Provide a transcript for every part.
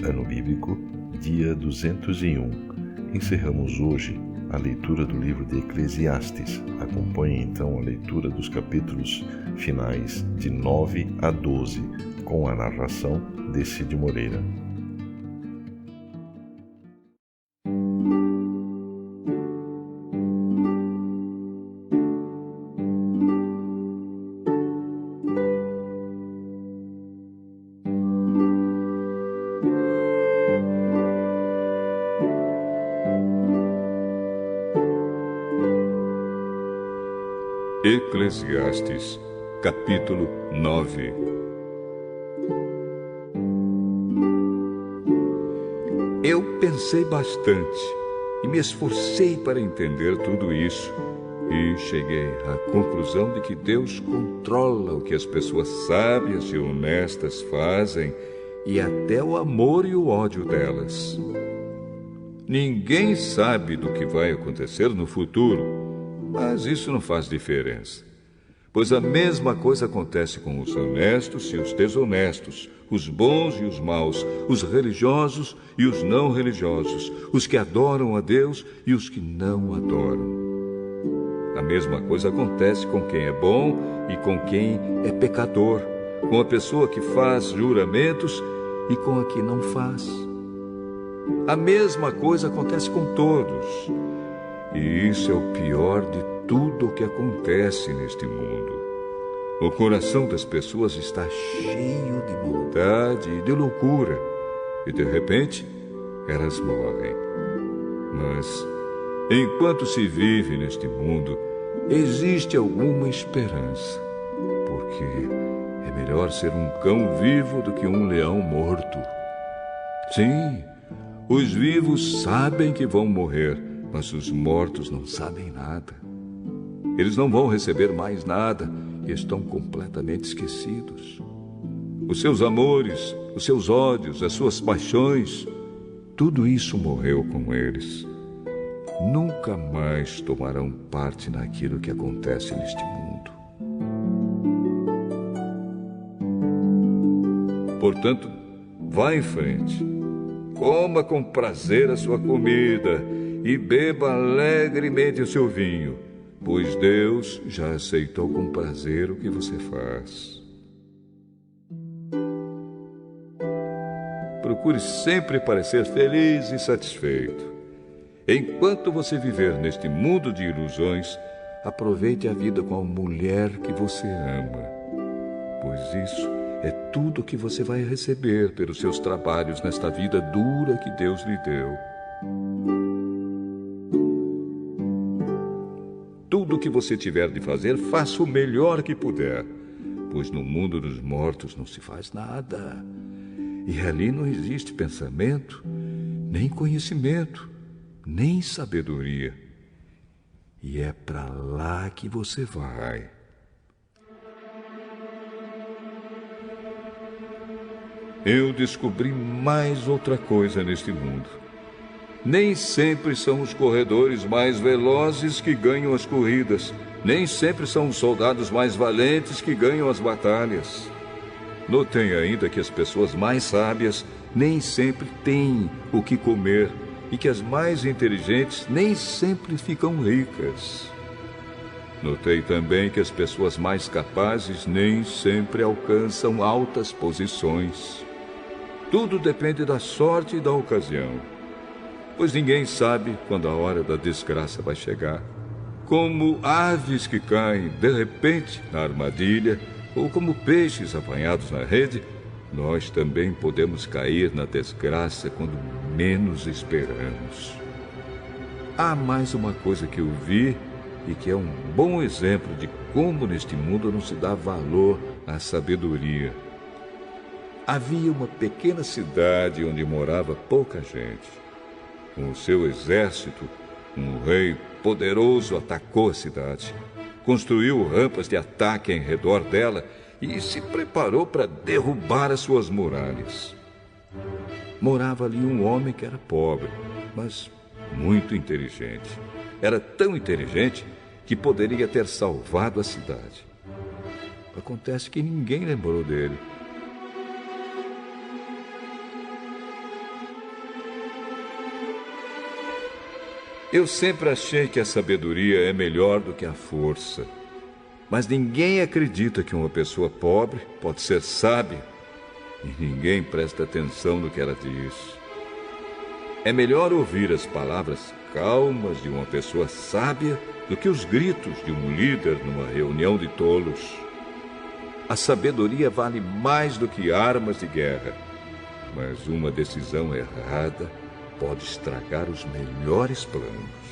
Ano Bíblico, dia 201. Encerramos hoje a leitura do livro de Eclesiastes. Acompanhe então a leitura dos capítulos finais de 9 a 12, com a narração de Cid Moreira. Eclesiastes, capítulo 9. Eu pensei bastante e me esforcei para entender tudo isso e cheguei à conclusão de que Deus controla o que as pessoas sábias e honestas fazem e até o amor e o ódio delas. Ninguém sabe do que vai acontecer no futuro, mas isso não faz diferença, pois a mesma coisa acontece com os honestos e os desonestos, os bons e os maus, os religiosos e os não religiosos, os que adoram a Deus e os que não adoram. A mesma coisa acontece com quem é bom e com quem é pecador, com a pessoa que faz juramentos e com a que não faz. A mesma coisa acontece com todos. E isso é o pior de tudo o que acontece neste mundo. O coração das pessoas está cheio de maldade e de loucura, e de repente elas morrem. Mas, enquanto se vive neste mundo, existe alguma esperança, porque é melhor ser um cão vivo do que um leão morto. Sim, os vivos sabem que vão morrer, mas os mortos não sabem nada. Eles não vão receber mais nada e estão completamente esquecidos. Os seus amores, os seus ódios, as suas paixões, tudo isso morreu com eles. Nunca mais tomarão parte naquilo que acontece neste mundo. Portanto, vá em frente. Coma com prazer a sua comida e beba alegremente o seu vinho, pois Deus já aceitou com prazer o que você faz. Procure sempre parecer feliz e satisfeito. Enquanto você viver neste mundo de ilusões, aproveite a vida com a mulher que você ama, pois isso é tudo o que você vai receber pelos seus trabalhos nesta vida dura que Deus lhe deu. Tudo o que você tiver de fazer, faça o melhor que puder, pois no mundo dos mortos não se faz nada. E ali não existe pensamento, nem conhecimento, nem sabedoria. E é para lá que você vai. Eu descobri mais outra coisa neste mundo. Nem sempre são os corredores mais velozes que ganham as corridas. Nem sempre são os soldados mais valentes que ganham as batalhas. Notei ainda que as pessoas mais sábias nem sempre têm o que comer e que as mais inteligentes nem sempre ficam ricas. Notei também que as pessoas mais capazes nem sempre alcançam altas posições. Tudo depende da sorte e da ocasião, pois ninguém sabe quando a hora da desgraça vai chegar. Como aves que caem de repente na armadilha, ou como peixes apanhados na rede, nós também podemos cair na desgraça quando menos esperamos. Há mais uma coisa que eu vi e que é um bom exemplo de como neste mundo não se dá valor à sabedoria. Havia uma pequena cidade onde morava pouca gente. Com o seu exército, um rei poderoso atacou a cidade, construiu rampas de ataque em redor dela e se preparou para derrubar as suas muralhas. Morava ali um homem que era pobre, mas muito inteligente. Era tão inteligente que poderia ter salvado a cidade. Acontece que ninguém lembrou dele. Eu sempre achei que a sabedoria é melhor do que a força. Mas ninguém acredita que uma pessoa pobre pode ser sábia. E ninguém presta atenção no que ela diz. É melhor ouvir as palavras calmas de uma pessoa sábia do que os gritos de um líder numa reunião de tolos. A sabedoria vale mais do que armas de guerra. Mas uma decisão errada pode estragar os melhores planos.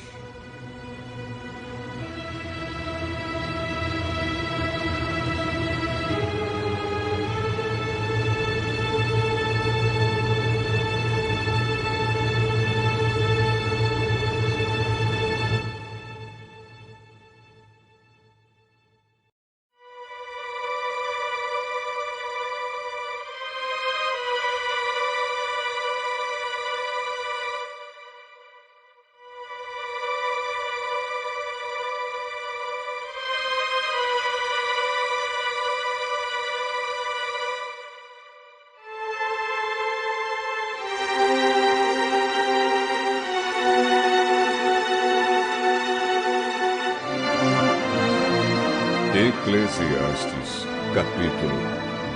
Eclesiastes, capítulo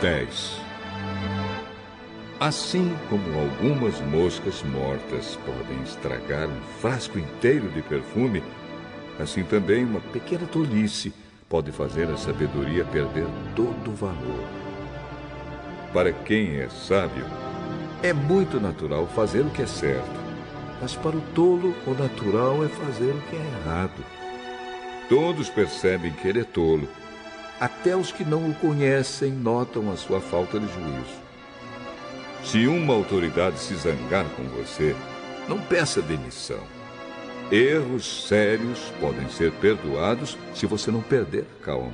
10. Assim como algumas moscas mortas podem estragar um frasco inteiro de perfume, assim também uma pequena tolice pode fazer a sabedoria perder todo o valor. Para quem é sábio, é muito natural fazer o que é certo, mas para o tolo, o natural é fazer o que é errado. Todos percebem que ele é tolo. Até os que não o conhecem notam a sua falta de juízo. Se uma autoridade se zangar com você, não peça demissão. Erros sérios podem ser perdoados se você não perder a calma.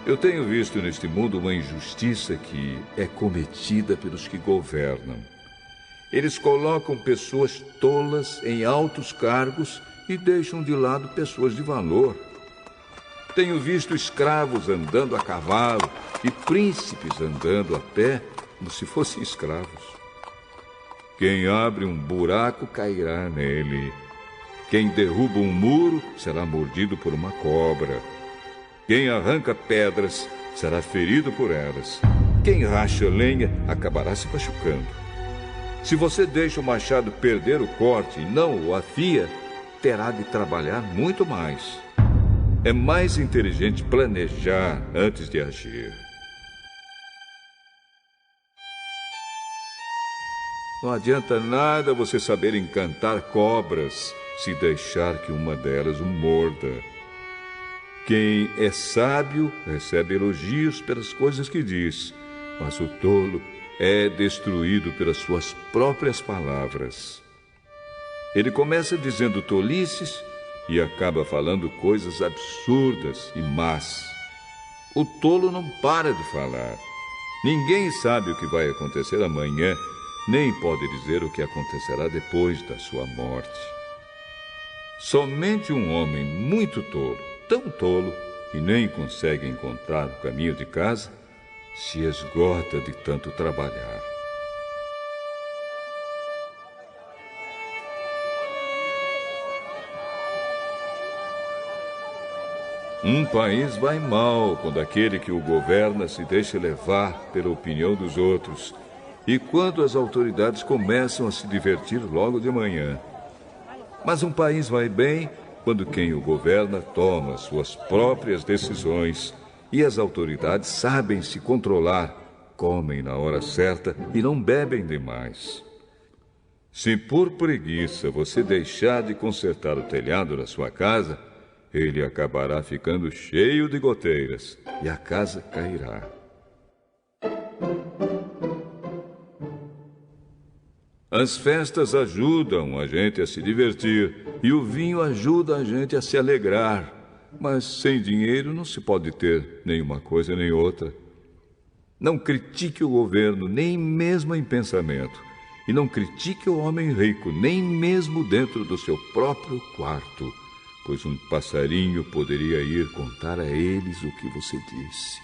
Eu tenho visto neste mundo uma injustiça que é cometida pelos que governam. Eles colocam pessoas tolas em altos cargos e deixam de lado pessoas de valor. Tenho visto escravos andando a cavalo e príncipes andando a pé como se fossem escravos. Quem abre um buraco cairá nele. Quem derruba um muro será mordido por uma cobra. Quem arranca pedras será ferido por elas. Quem racha lenha acabará se machucando. Se você deixa o machado perder o corte e não o afia, terá de trabalhar muito mais. É mais inteligente planejar antes de agir. Não adianta nada você saber encantar cobras se deixar que uma delas o morda. Quem é sábio recebe elogios pelas coisas que diz, mas o tolo é destruído pelas suas próprias palavras. Ele começa dizendo tolices e acaba falando coisas absurdas e más. O tolo não para de falar. Ninguém sabe o que vai acontecer amanhã, nem pode dizer o que acontecerá depois da sua morte. Somente um homem muito tolo, tão tolo, que nem consegue encontrar o caminho de casa, se esgota de tanto trabalhar. Um país vai mal quando aquele que o governa se deixa levar pela opinião dos outros e quando as autoridades começam a se divertir logo de manhã. Mas um país vai bem quando quem o governa toma suas próprias decisões e as autoridades sabem se controlar, comem na hora certa e não bebem demais. Se por preguiça você deixar de consertar o telhado da sua casa, ele acabará ficando cheio de goteiras e a casa cairá. As festas ajudam a gente a se divertir e o vinho ajuda a gente a se alegrar. Mas sem dinheiro não se pode ter nenhuma coisa nem outra. Não critique o governo, nem mesmo em pensamento. E não critique o homem rico, nem mesmo dentro do seu próprio quarto. Pois um passarinho poderia ir contar a eles o que você disse.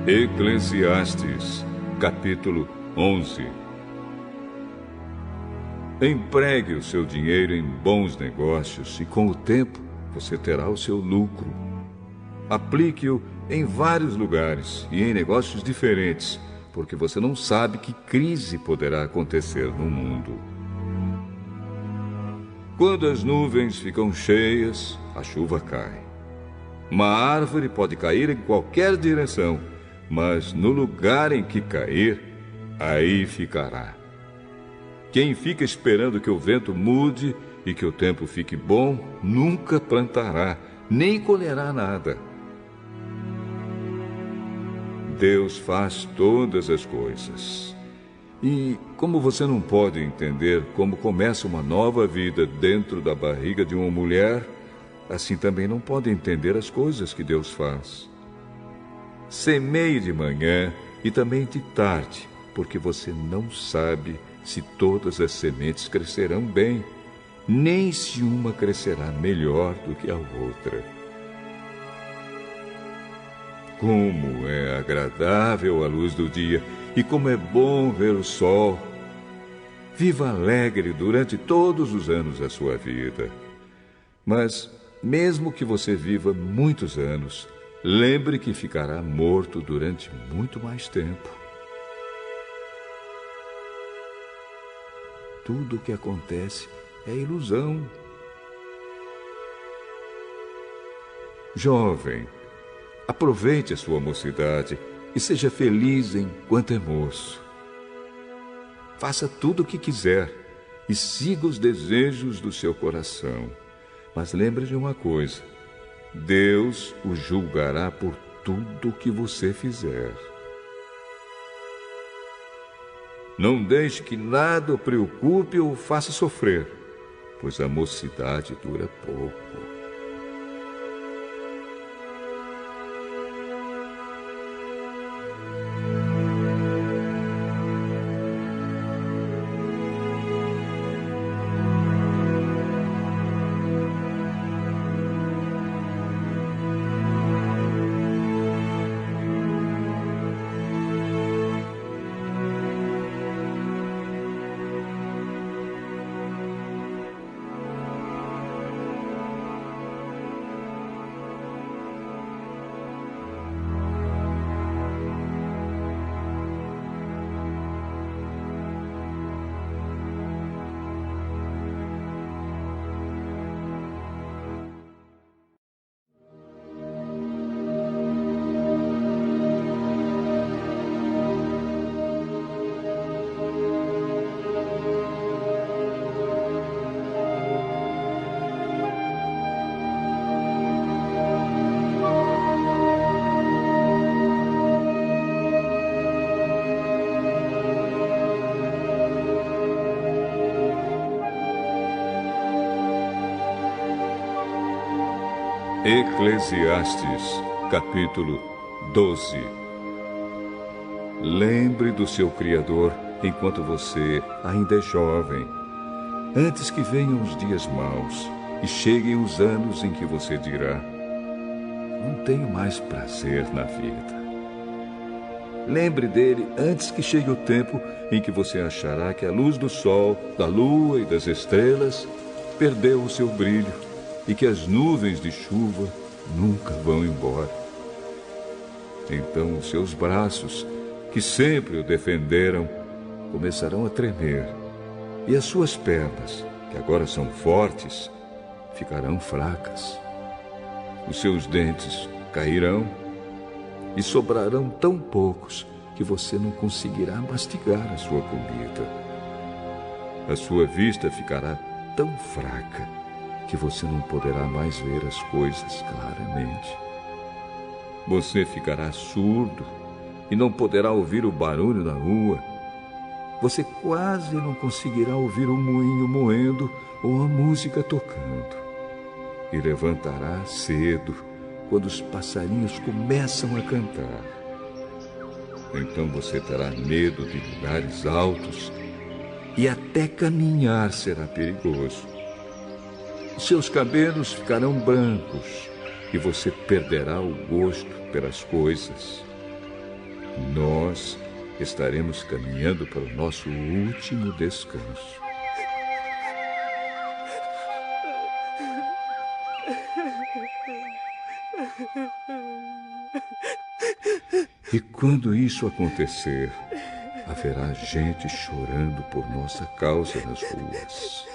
Eclesiastes, capítulo 11. Empregue o seu dinheiro em bons negócios e com o tempo você terá o seu lucro. Aplique-o em vários lugares e em negócios diferentes, porque você não sabe que crise poderá acontecer no mundo. Quando as nuvens ficam cheias, a chuva cai. Uma árvore pode cair em qualquer direção, mas no lugar em que cair, aí ficará. Quem fica esperando que o vento mude e que o tempo fique bom, nunca plantará, nem colherá nada. Deus faz todas as coisas. E como você não pode entender como começa uma nova vida dentro da barriga de uma mulher, assim também não pode entender as coisas que Deus faz. Semeie de manhã e também de tarde, porque você não sabe se todas as sementes crescerão bem, nem se uma crescerá melhor do que a outra. Como é agradável a luz do dia e como é bom ver o sol. Viva alegre durante todos os anos da sua vida. Mas, mesmo que você viva muitos anos, lembre que ficará morto durante muito mais tempo. Tudo o que acontece é ilusão. Jovem, aproveite a sua mocidade e seja feliz enquanto é moço. Faça tudo o que quiser e siga os desejos do seu coração. Mas lembre de uma coisa: Deus o julgará por tudo o que você fizer. Não deixe que nada o preocupe ou o faça sofrer, pois a mocidade dura pouco. Eclesiastes, capítulo 12. Lembre do seu Criador enquanto você ainda é jovem, antes que venham os dias maus e cheguem os anos em que você dirá: não tenho mais prazer na vida. Lembre dele antes que chegue o tempo em que você achará que a luz do sol, da lua e das estrelas perdeu o seu brilho e que as nuvens de chuva nunca vão embora. Então os seus braços, que sempre o defenderam, começarão a tremer, e as suas pernas, que agora são fortes, ficarão fracas. Os seus dentes cairão e sobrarão tão poucos que você não conseguirá mastigar a sua comida. A sua vista ficará tão fraca que você não poderá mais ver as coisas claramente. Você ficará surdo e não poderá ouvir o barulho na rua. Você quase não conseguirá ouvir o moinho moendo ou a música tocando. E levantará cedo, quando os passarinhos começam a cantar. Então você terá medo de lugares altos e até caminhar será perigoso. Seus cabelos ficarão brancos e você perderá o gosto pelas coisas. nós estaremos caminhando para o nosso último descanso. E quando isso acontecer, haverá gente chorando por nossa causa nas ruas.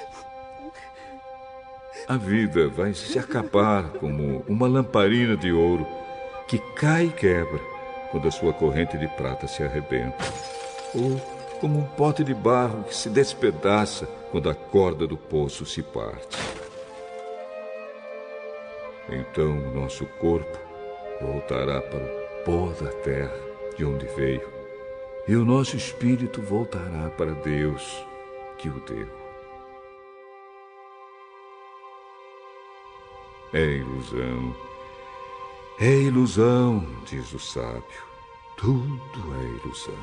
A vida vai se acabar como uma lamparina de ouro que cai e quebra quando a sua corrente de prata se arrebenta, ou como um pote de barro que se despedaça quando a corda do poço se parte. Então o nosso corpo voltará para o pó da terra de onde veio, e o nosso espírito voltará para Deus que o deu. É ilusão, diz o sábio, tudo é ilusão.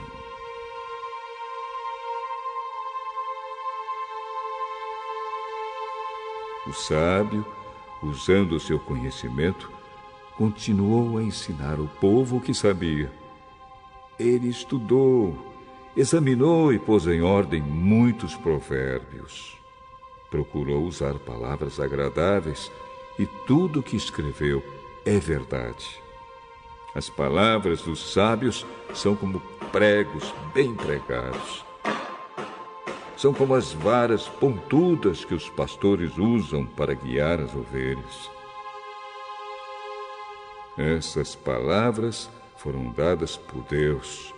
O sábio, usando o seu conhecimento, continuou a ensinar o povo o que sabia. Ele estudou, examinou e pôs em ordem muitos provérbios. Procurou usar palavras agradáveis e tudo o que escreveu é verdade. As palavras dos sábios são como pregos bem pregados. São como as varas pontudas que os pastores usam para guiar as ovelhas. Essas palavras foram dadas por Deus,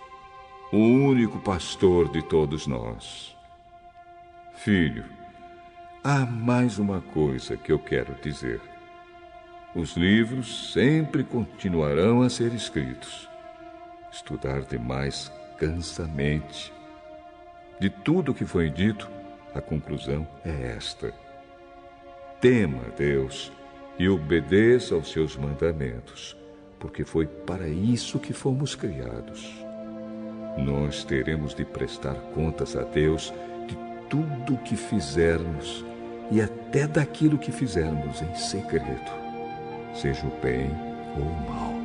o único pastor de todos nós. Filho, há mais uma coisa que eu quero dizer. Os livros sempre continuarão a ser escritos. Estudar demais cansa a mente. De tudo o que foi dito, a conclusão é esta: tema a Deus e obedeça aos seus mandamentos, porque foi para isso que fomos criados. Nós teremos de prestar contas a Deus de tudo o que fizermos e até daquilo que fizermos em segredo, seja o bem ou o mal.